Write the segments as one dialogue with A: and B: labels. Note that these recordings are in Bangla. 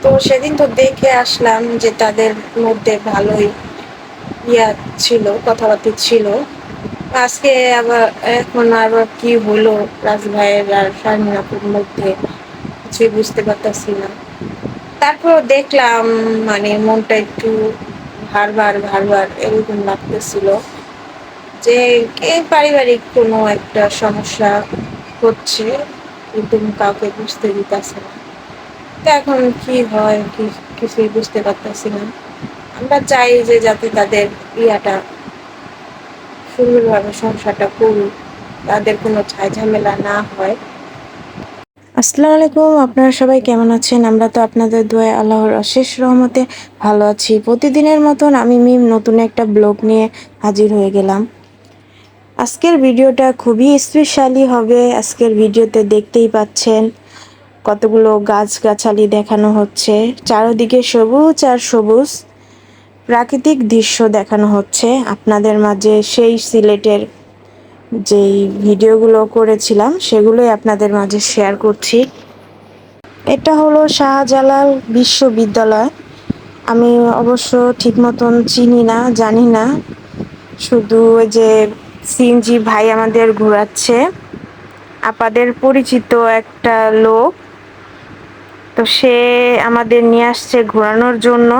A: তো সেদিন তো দেখে আসলাম যে তাদের মধ্যে ভালোই ইয়া ছিল, কথাবার্তা ছিল। আজকে আবার এখন আবার কি হলো রাজ ভাইয়ের আর শারমিন আপুর মধ্যে কিছুই বুঝতে পারতাছি না। তারপর দেখলাম মানে মনটা একটু ভার এরকম লাগতেছিল যে পারিবারিক কোনো একটা সমস্যা হচ্ছে, কিন্তু কাউকে বুঝতে দিতেছে না। তো এখন কি হয় কিছুই বুঝতে পারতেছি না। আমরা চাই যে যাতে তাদের ইয়াটা সুন্দরভাবে সংসারটা করুক, তাদের কোনো ঝামেলা না হয়। আসসালামু আলাইকুম, আপনারা সবাই কেমন আছেন? আমরা তো আপনাদের দোয়ায় আল্লাহর অশেষ রহমতে ভালো আছি। প্রতিদিনের মতন আমি মিম নতুন একটা ব্লগ নিয়ে হাজির হয়ে গেলাম। আজকের ভিডিওটা খুবই স্পেশালি হবে। আজকের ভিডিওতে দেখতেই পাচ্ছেন কতগুলো গাছগাছালি দেখানো হচ্ছে, চারদিকে সবুজ আর সবুজ প্রাকৃতিক দৃশ্য দেখানো হচ্ছে আপনাদের মাঝে। সেই সিলেটের যেই ভিডিওগুলো করেছিলাম সেগুলোই আপনাদের মাঝে শেয়ার করছি। এটা হলো শাহজালাল বিশ্ববিদ্যালয়। আমি অবশ্য ঠিক মতন চিনি না, জানি না, শুধু ওই যে সিএনজি ভাই আমাদের ঘোরাচ্ছে, আপাদের পরিচিত একটা লোক, তো সে আমাদের নিয়ে আসছে ঘোরানোর জন্য।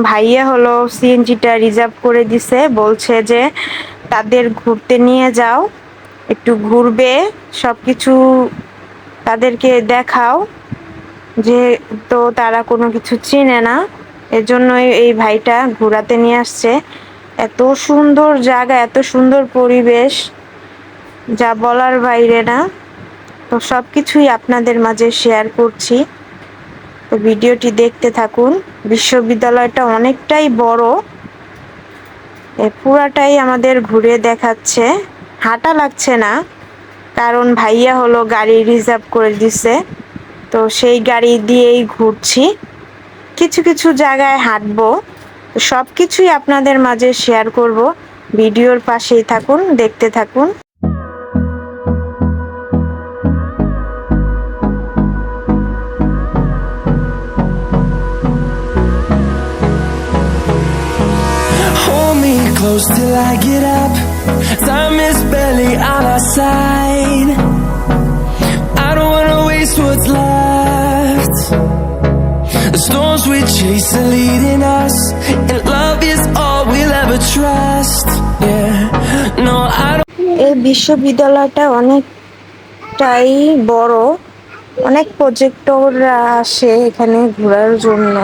A: ভাইয়া হলো সিএনজিটা রিজার্ভ করে দিছে, বলছে যে তাদের ঘুরতে নিয়ে যাও, একটু ঘুরবে, সবকিছু তাদেরকে দেখাও, যে তো তারা কোনো কিছু চিনে না, এজন্যই এই ভাইটা ঘোরাতে নিয়ে আসছে। এত সুন্দর জায়গা, এত সুন্দর পরিবেশ, যা বলার বাইরে না। তো সবকিছুই আপনাদের মাঝে শেয়ার করছি, তো ভিডিওটি দেখতে থাকুন। বিশ্ববিদ্যালয়টা অনেকটাই বড়, পুরাটাই আমাদের ঘুরে দেখাচ্ছে। হাঁটা লাগছে না, কারণ ভাইয়া হলো গাড়ি রিজার্ভ করে দিছে, তো সেই গাড়ি দিয়েই ঘুরছি। কিছু কিছু জায়গায় হাঁটবো, সব কিছুই আপনাদের মাঝে শেয়ার করব। ভিডিওর পাশেই থাকুন, দেখতে থাকুন।
B: Hold me close till I get up. Time is barely on our side. I don't wanna waste what's left. The storms we chase are leading us, and love is all we'll ever trust. Yeah, no, I don't.
A: এই বিশ্ববিদ্যালয়টা অনেকটাই বড়, অনেক পর্যটকরা আসে এখানে ঘোরার জন্য,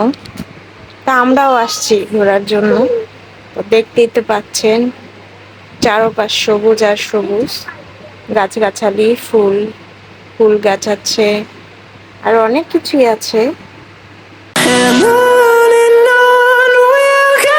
A: তা আমরাও আসছি ঘোরার জন্য। তো দেখতেই তো পাচ্ছেন চারপাশ সবুজ আর সবুজ, গাছগাছালি, ফুল ফুল গাছ আছে, আর অনেক কিছুই আছে।
B: And on we'll go.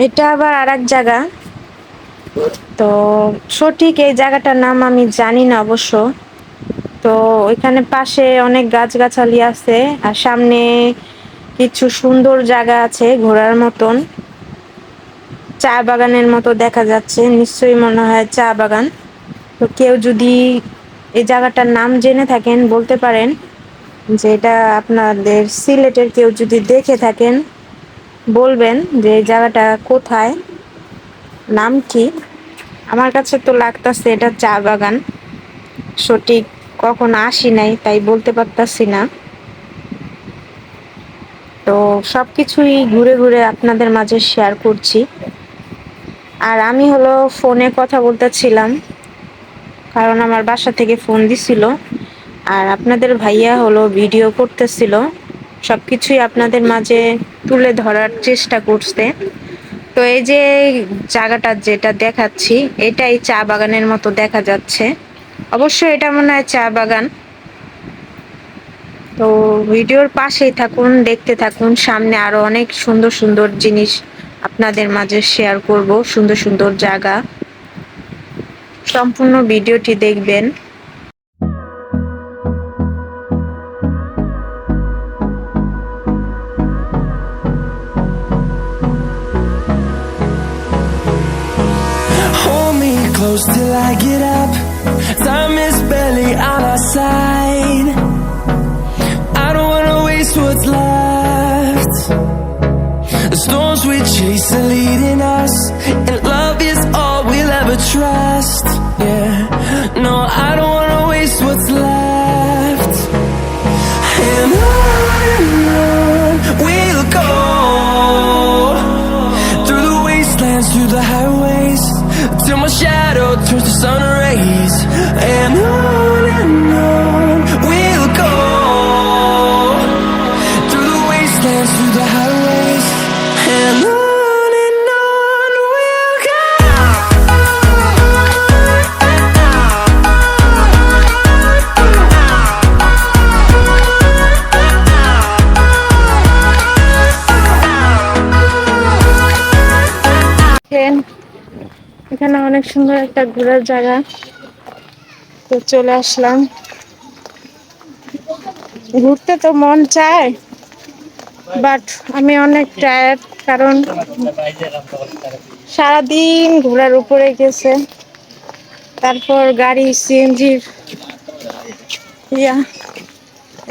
A: এটা আবার আর এক জায়গা, তো সঠিক এই জায়গাটার নাম আমি জানি না অবশ্য। তো ওইখানে পাশে অনেক গাছগাছালি আছে, আর সামনে কিছু সুন্দর জায়গা আছে ঘোরার মতন, চা বাগানের মতো দেখা যাচ্ছে, নিশ্চয়ই মনে হয় চা বাগান। তো কেউ যদি এই জায়গাটার নাম জেনে থাকেন বলতে পারেন, যে এটা আপনাদের সিলেটের কেউ যদি দেখে থাকেন বলবেন যে এই জায়গাটা কোথায়, নাম কি। আমার কাছে তো লাগতাছে এটা চা বাগান, সঠিক কখন আসি নাই তাই বলতে পারতাছি না। তো সবকিছুই ঘুরে ঘুরে আপনাদের মাঝে শেয়ার করছি। আর আমি হলো ফোনে কথা বলতেছিলাম, কারণ আমার বাসা থেকে ফোন দিছিল, আর আপনাদের ভাইয়া হলো ভিডিও করতেছিল, সবকিছুই আপনাদের মাঝে তুলে ধরার চেষ্টা করছে। তো এই যে জায়গাটা যেটা দেখাচ্ছি, এটাই চা বাগানের মতো দেখা যাচ্ছে, অবশ্যই এটা মনে হয় চা বাগান। তো ভিডিওর পাশেই থাকুন, দেখতে থাকুন, সামনে আরো অনেক সুন্দর সুন্দর জিনিস আপনাদের মাঝে শেয়ার করব, সুন্দর সুন্দর জায়গা। সম্পূর্ণ ভিডিওটি দেখবেন।
B: close till I get up. Time is barely on our side. I don't wanna waste what's left. The storms we chase are leading us, and love is all we'll ever trust. Yeah, no, I don't wanna waste what's left. And on we'll go, through the wastelands, through the highways, till my shadow turns to sun rays. And on we'll go, through the wastelands, through the highways, and on we'll go.
A: এখানে অনেক সুন্দর একটা ঘোরার জায়গা, তো চলে আসলাম। ঘুরতে তো মন চায়, বাট আমি অনেক টায়ার্ড, কারণ সারাদিন ঘোরার উপরে গেছে। তারপর গাড়ি সিএনজির ইয়া,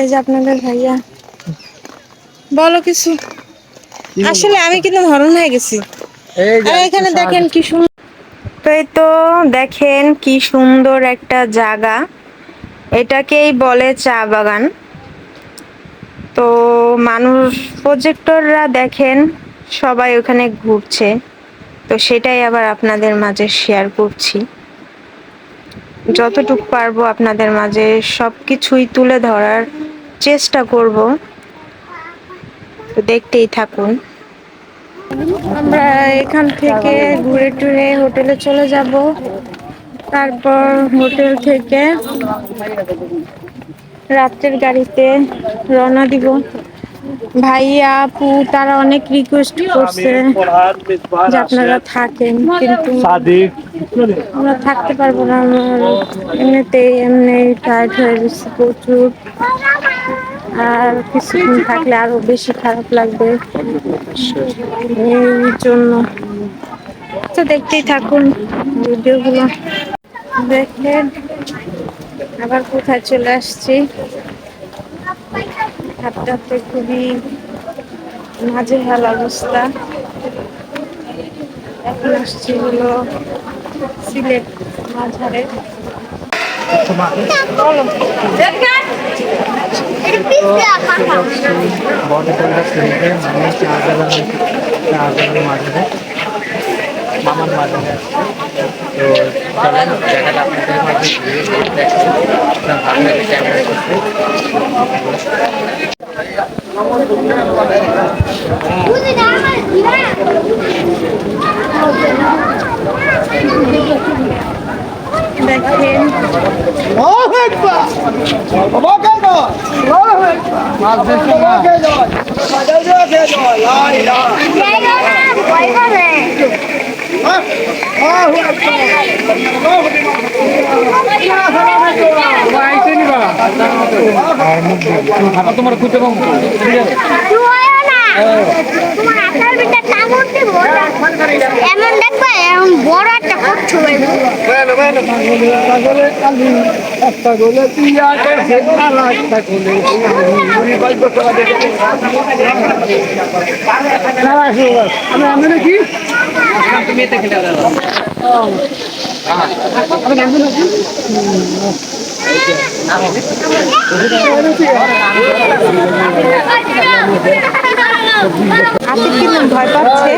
A: এই যে আপনাদের ভাইয়া বলো কিছু। আসলে আমি কিন্তু হরণ হয়ে গেছি। আর এখানে দেখেন কি সুন্দর, তো এই তো দেখেন কি সুন্দর একটা জায়গা, এটাকেই বলে চা বাগান। তো মানুষ প্রজেক্টররা দেখেন সবাই ওখানে ঘুরছে, তো সেটাই আবার আপনাদের মাঝে শেয়ার করছি। যতটুকু পারবো আপনাদের মাঝে সবকিছুই তুলে ধরার চেষ্টা করব, তো দেখতেই থাকুন। আমরা এখান থেকে ঘুরে টুরে হোটেলে চলে যাব, তারপর হোটেল থেকে রাত্রের গাড়িতে রওনা দিব। ভাইয়া আপু তারা অনেক রিকোয়েস্ট করছে যে আপনারা থাকেন, কিন্তু আমরা থাকতে পারবো না। আমার এমনি টায়ার্ড হয়ে গেছি প্রচুর, আর কিছুক্ষণ থাকলে আরো বেশি খারাপ লাগবে, এই জন্য। তো দেখতেই থাকুন ভিডিওগুলো। দেখেন আবার কোথায় চলে আসছি, হাঁটতে হাঁটতে খুবই নাজেহাল অবস্থা। এখন আসছি হলো সিলেট মাঝারে।
C: মামার মাধ্যমে তো চলেন জায়গাটা আপনাদের মাঝে ঘুরে ঘুরে দেখেন, আপনার ভালো লাগে ক্যামেরা করতে।
A: দেখেন
C: তোমার খুঁজতে পাবো
D: এমন দেখবে এমন বড় একটা কচ্ছপ
C: তুমি এতে খেলে
A: আসিফ কিন্তু ভয় পাচ্ছে।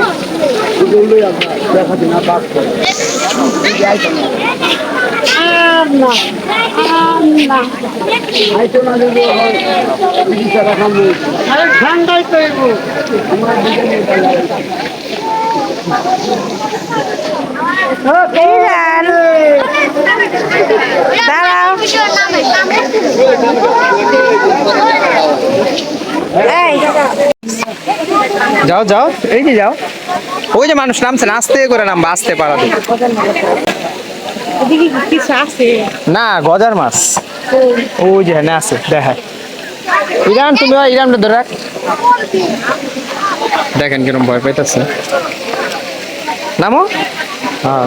A: দাঁড়াও,
C: যাও যাও, এই যে যাও, ওই যে মানুষ নামছে না, আস্তে করে নামবা, আস্তে পারা
A: কিছু আছে
C: না, গজার মাছ ওই যে না আছে দেখা। ইরান তুমি ইরানটা ধরে রাখ, দেখেন কিরম ভয় পাইতেছে। নামো হ্যাঁ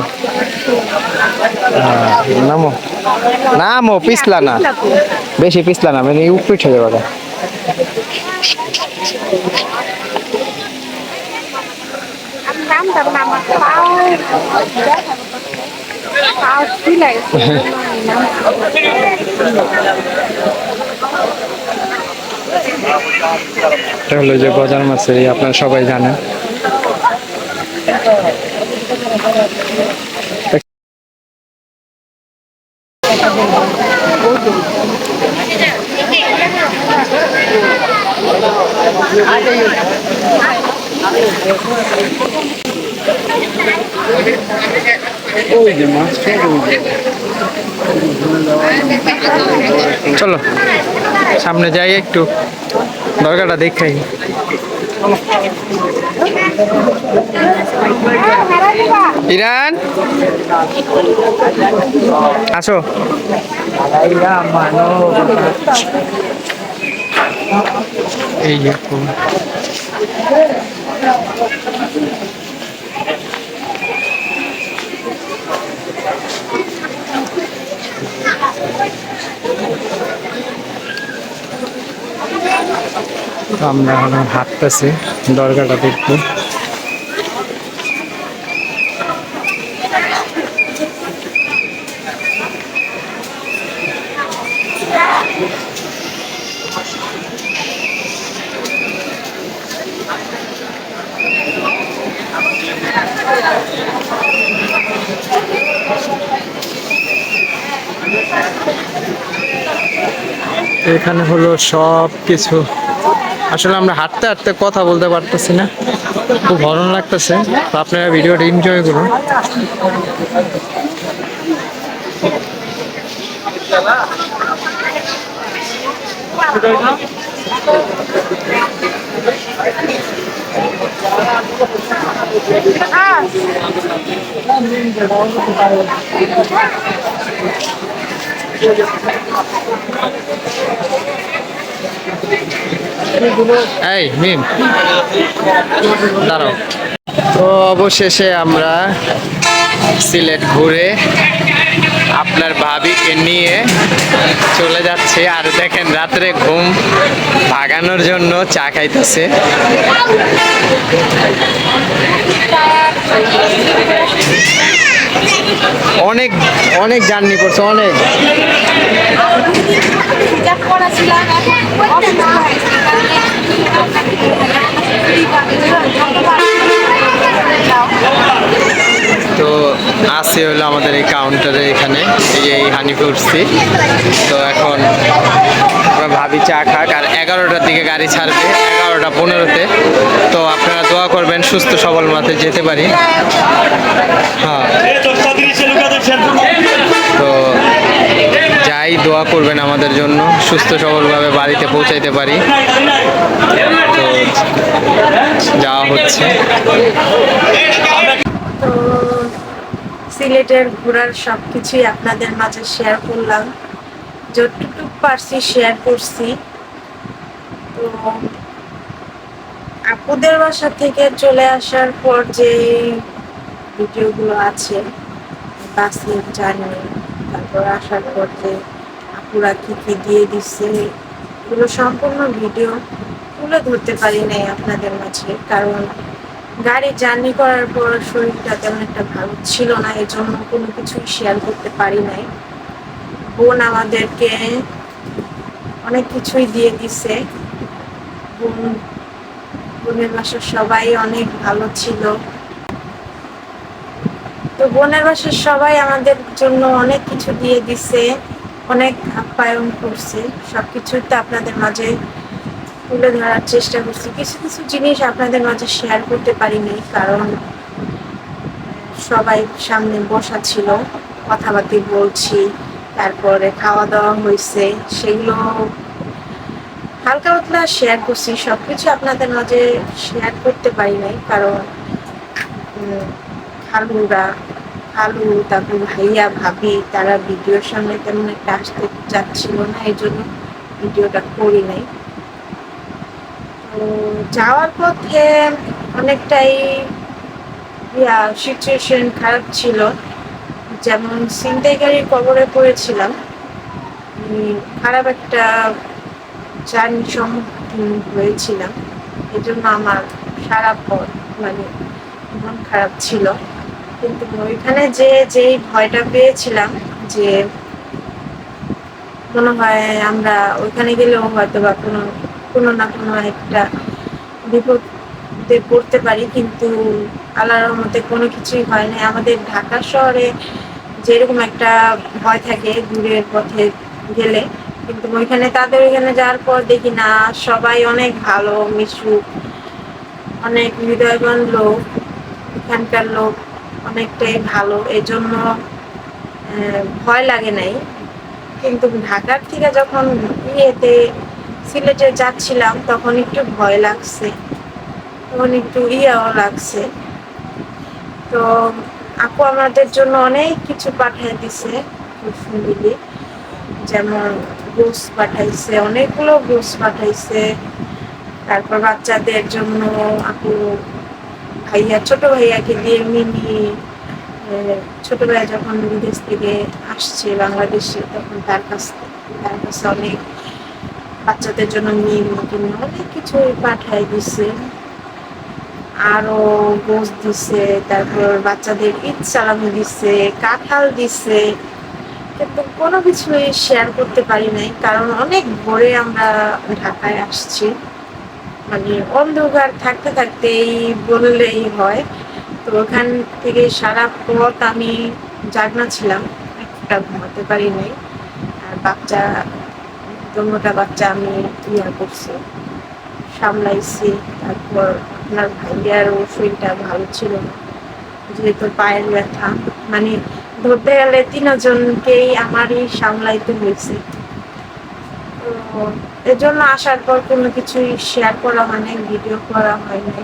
C: নামো নামো, পিছলা না, বেশি পিছলা না, মানে উপরে উঠে যাবে।
D: আমি নামতাম না, আমার পাও ছিলাই
C: এটা হলো যে গজার মাছের, আপনারা সবাই জানেন। চলো সামনে যাই, একটু দরকারটা দেখাই। ইরান আসো। এই যে আমরা এখন হাঁটতেছি, দরগাটা দেখবো। এখানে হলো সব কিছু। আসলে আমরা হাঁটতে হাঁটতে কথা বলতে পারতেছি না, খুব ভালো লাগতেছে। তো আপনারা ভিডিওটা এনজয় করুন। এই মিম দাঁড়াও। তো অবশেষে আমরা সিলেট ঘুরে আপনার ভাবিকে নিয়ে চলে যাচ্ছে। আর দেখেন রাত্রে ঘুম ভাগানোর জন্য চা খাইতেছে। অনেক অনেক জার্নি করছে, অনেক। তো আসে হলো আমাদের এই কাউন্টারে, এখানে এই হানিফ উঠছি। তো এখন আমরা ভাবি চা খাক, আর 11টার দিকে গাড়ি ছাড়বে, 11টা 15-তে। তো আপনারা দোয়া করবেন সুস্থ সবল মাঠে যেতে পারি। হ্যাঁ, তো যাই, দোয়া করবেন আমাদের জন্য, সুস্থ সবলভাবে বাড়িতে পৌঁছাইতে পারি। তো যাওয়া হচ্ছে।
A: তো সিলেটের ঘোরার সব কিছুই আপনাদের মাঝে শেয়ার করলাম, যতটুকু পারছি শেয়ার করছি। তো আপুদের বাসা থেকে চলে আসার পর যে ভিডিওগুলো আছে, বাসের জার্নি, তারপর আসার পর যে আপুরা কি কি দিয়ে দিচ্ছে, এগুলো সম্পূর্ণ ভিডিও তুলে ধরতে পারি নাই আপনাদের মাঝে, কারণ গাড়ি জার্নি করার পর শরীরটা তেমন একটা ভালো ছিল না, এই জন্য কোনো কিছুই শেয়ার করতে পারি নাই। বোন আমাদেরকে অনেক কিছুই দিয়ে দিছে। বোনের বাসার সবাই অনেক ভালো ছিল। তো বোনের বাসার সবাই আমাদের জন্য অনেক কিছু দিয়ে দিছে, অনেক আপ্যায়ন করছে। সবকিছুই তো আপনাদের মাঝে তুলে ধরার চেষ্টা করছি। কিছু কিছু জিনিস আপনাদের মাঝে শেয়ার করতে পারিনি, কারণ সবাই সামনে বসা ছিল, কথাবার্তা বলছি, তারপরে খাওয়া দাওয়া হয়েছে, সেগুলো হালকা পাতলা শেয়ার করছি। সবকিছু আপনাদের মাঝে শেয়ার করতে পারি নাই, কারণ খালু, তারপর ভাইয়া ভাবি, তারা ভিডিওর সামনে তেমন একটা আসতে চাচ্ছিল না, এই জন্য ভিডিওটা করি নাই। তো যাওয়ার পথে অনেকটাই সিচুয়েশন খারাপ ছিল, যেমন ছিনতাইকারীর কবলে পড়েছিলাম। খারাপ একটা জার্নির সম্মুখীন হয়েছিলাম। এই জন্য আমার সারা পথ মানে মন খারাপ ছিল। কিন্তু ওইখানে যেই ভয়টা পেয়েছিলাম যে মনে হয় আমরা ওইখানে গেলেও হয়তো বা কোনো না কোনো একটা বিপদে পড়তে পারি, কিন্তু আল্লাহর রহমতে কোনো কিছুই হয় না। আমাদের ঢাকা শহরে যেরকম একটা ভয় থাকে দূরের পথে গেলে, কিন্তু ওইখানে তাদের ওইখানে যাওয়ার পর দেখি না, সবাই অনেক ভালো মিশুক, অনেক হৃদয়বান লোক। এখানকার লোক অনেকটাই ভালো, এই জন্য ভয় লাগে নাই। কিন্তু ঢাকার থেকে যখন সিলেটে যাচ্ছিলাম তখন একটু ভয় লাগছে, তখন একটু লাগছে। তো আপু আমাদের জন্য অনেক কিছু পাঠিয়ে দিছে মিলি, যেমন গোস পাঠাইছে, অনেকগুলো গোস পাঠাইছে। তারপর বাচ্চাদের জন্য আপু ছোট ভাইয়াকে দিয়ে মিনি, ছোট ভাইয়া যখন বিদেশ থেকে আসছে বাংলাদেশে তখন তার কাছে অনেক বাচ্চাদের জন্য অনেক কিছু পাঠাই দিছে। আরো গোস দিছে, তারপর বাচ্চাদের ঈদ সালামি দিছে, কাঁঠাল দিছে। কিন্তু কোনো কিছুই শেয়ার করতে পারি নাই, কারণ অনেক ভোরে আমরা ঢাকায় আসছি। মানে অন্ধকার থাকতে থাকতেই বললেই হয়। তো ওখান থেকে সারা পথ আমি জাগনা ছিলাম, একটা ঘুমাতে পারি নাই। আর দুটা বাচ্চা আমি করছি, সামলাইছি। তারপর আপনার ভাইয়ারও শরীরটা ভালো ছিল না, যেহেতু পায়ের ব্যথা, মানে ধরতে গেলে তিনজনকেই আমারই সামলাইতে হয়েছে। তো এজন্য আসার পর কোনো কিছুই শেয়ার করা হয় নাই, ভিডিও করা হয় নাই।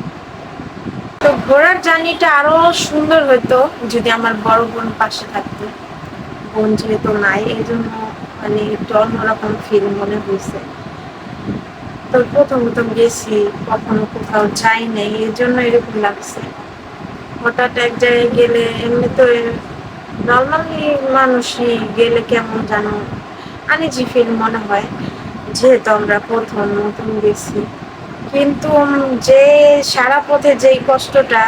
A: তো ঘোরার জার্নিটা আরো সুন্দর হতো যদি আমার বড় বোন পাশে থাকতো। বোন যেহেতু নাই, এই জন্য মানে একটু অন্যরকম ফিল মনে হয়েছে। তো প্রথম গেছি, কখনো কোথাও যাই নাই, এই জন্য এরকম লাগছে। হঠাৎ এক জায়গায় গেলে এমনি তো নর্মালি মানুষই গেলে কেমন যেন আনইজি ফিল মনে হয়, যেহেতু আমরা প্রথম নতুন গেছি। কিন্তু যে সারা পথে যেই কষ্টটা,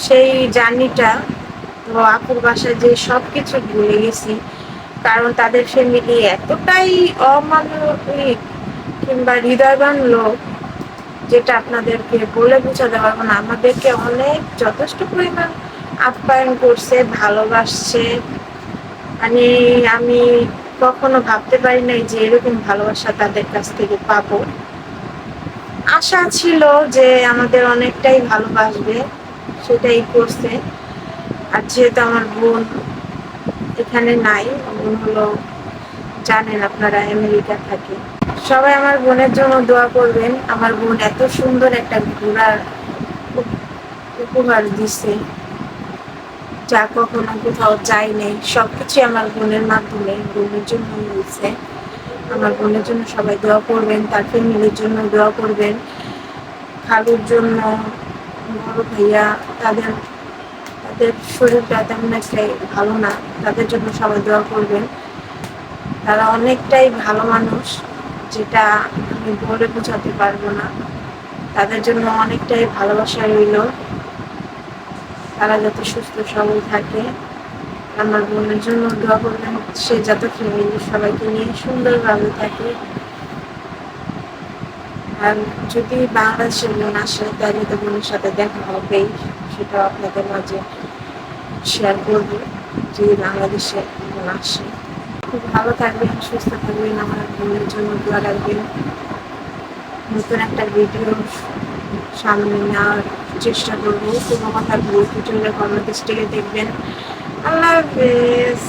A: সেই জার্নিটা, তো আপুর বাসায় যে সবকিছু ভুলে গেছি, কারণ তাদের ফ্যামিলি এতটাই অমানবিক কিংবা হৃদয়বান লোক, যেটা আপনাদেরকে বলে বোঝাতে পারবো না। আমাদেরকে অনেক যথেষ্ট পরিমাণ আপ্যায়ন করছে, ভালোবাসছে। মানে আমি কখনো ভাবতে পারি নাই যে এরকম ভালোবাসা তাদের কাছ থেকে পাবো। আশা ছিল যে আমাদের অনেকটাই ভালোবাসবে, সেটাই করছে। আর যেহেতু আমার বোন এখানে নাই, বোন হলো জানেন আপনারা আমেরিকা থাকে। সবাই আমার বোনের জন্য দোয়া করবেন। আমার বোন এত সুন্দর একটা ঘোরার উপহার দিছে, যা কখনো কোথাও যাই নেই। সবকিছু আমার বোনের মাধ্যমে, বোনের জন্য হয়েছে। আমার বোনের জন্য সবাই দোয়া করবেন, তার ফ্যামিলির জন্য দোয়া করবেন, খালুর জন্য, বড় ভাইয়া, তাদের তাদের শরীরটা তেমন একটাই ভালো না, তাদের জন্য সবাই দোয়া করবেন। তারা অনেকটাই ভালো মানুষ, যেটা আমি বলে বোঝাতে পারবো না। তাদের জন্য অনেকটাই ভালোবাসা রইল। তারা যাতে সুস্থ সবল থাকে। আমার বোনের জন্য দোয়া করবেন, সে যাতে ফ্যামিলি সবাইকে নিয়ে সুন্দরভাবে থাকে। আর যদি বাংলাদেশের বোন আসে তাহলে তো বোনের সাথে দেখা হবেই, সেটাও আপনাদের মাঝে শেয়ার করবো যদি বাংলাদেশে বোন আসে। খুব ভালো থাকবেন, সুস্থ থাকবেন, আমার বোনের জন্য দোয়া রাখবেন। নতুন একটা ভিডিও সামনে নেওয়ার চেষ্টা করবো। কোনো কথা ভুল ত্রুটি হলে কমেন্ট থেকে দেখবেন। আল্লাহ হাফেজ।